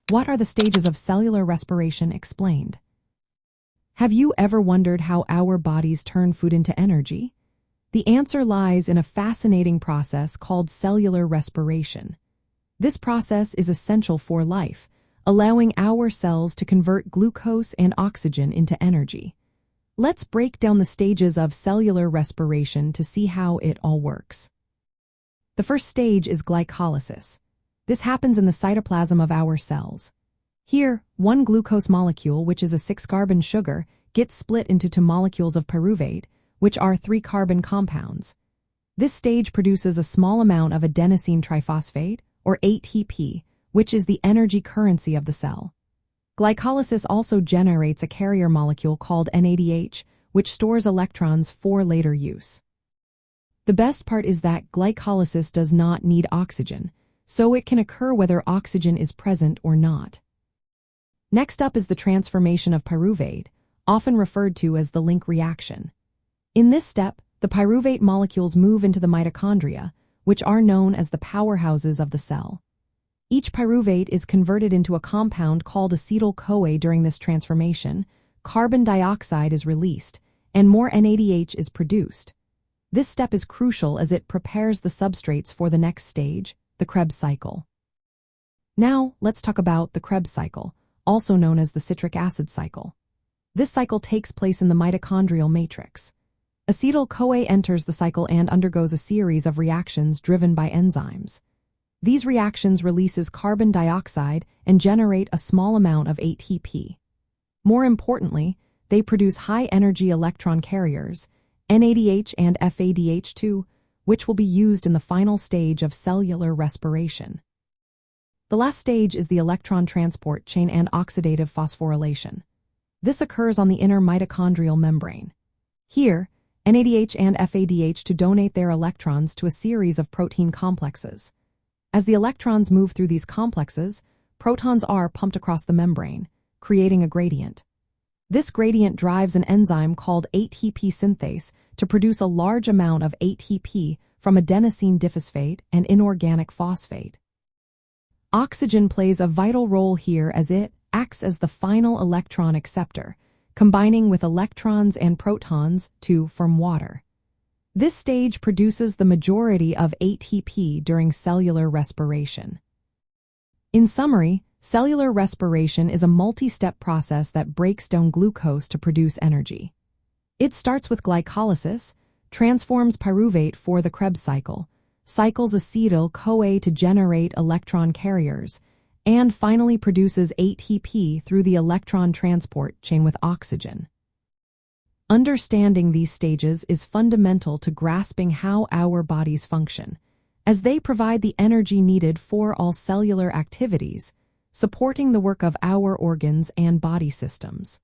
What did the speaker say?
What are the stages of cellular respiration explained? Have you ever wondered how our bodies turn food into energy? The answer lies in a fascinating process called cellular respiration. This process is essential for life, allowing our cells to convert glucose and oxygen into energy. Let's break down the stages of cellular respiration to see how it all works. The first stage is glycolysis. This happens in the cytoplasm of our cells. Here, one glucose molecule, which is a 6-carbon sugar, gets split into 2 molecules of pyruvate, which are 3-carbon compounds. This stage produces a small amount of adenosine triphosphate, or ATP, which is the energy currency of the cell. Glycolysis also generates a carrier molecule called NADH, which stores electrons for later use. The best part is that glycolysis does not need oxygen, so it can occur whether oxygen is present or not. Next up is the transformation of pyruvate, often referred to as the link reaction. In this step, the pyruvate molecules move into the mitochondria, which are known as the powerhouses of the cell. Each pyruvate is converted into a compound called acetyl-CoA. During this transformation, carbon dioxide is released, and more NADH is produced. This step is crucial as it prepares the substrates for the next stage, the Krebs cycle. Now, let's talk about the Krebs cycle, also known as the citric acid cycle. This cycle takes place in the mitochondrial matrix. Acetyl-CoA enters the cycle and undergoes a series of reactions driven by enzymes. These reactions releases carbon dioxide and generate a small amount of ATP. More importantly, they produce high-energy electron carriers, NADH and FADH2, which will be used in the final stage of cellular respiration. The last stage is the electron transport chain and oxidative phosphorylation. This occurs on the inner mitochondrial membrane. Here, NADH and FADH2 donate their electrons to a series of protein complexes. As the electrons move through these complexes, protons are pumped across the membrane, creating a gradient. This gradient drives an enzyme called ATP synthase to produce a large amount of ATP from adenosine diphosphate and inorganic phosphate. Oxygen plays a vital role here as it acts as the final electron acceptor, combining with electrons and protons to form water. This stage produces the majority of ATP during cellular respiration. In summary, cellular respiration is a multi-step process that breaks down glucose to produce energy. It starts with glycolysis, transforms pyruvate for the Krebs cycle, cycles acetyl-CoA to generate electron carriers, and finally produces ATP through the electron transport chain with oxygen. Understanding these stages is fundamental to grasping how our bodies function, as they provide the energy needed for all cellular activities, supporting the work of our organs and body systems.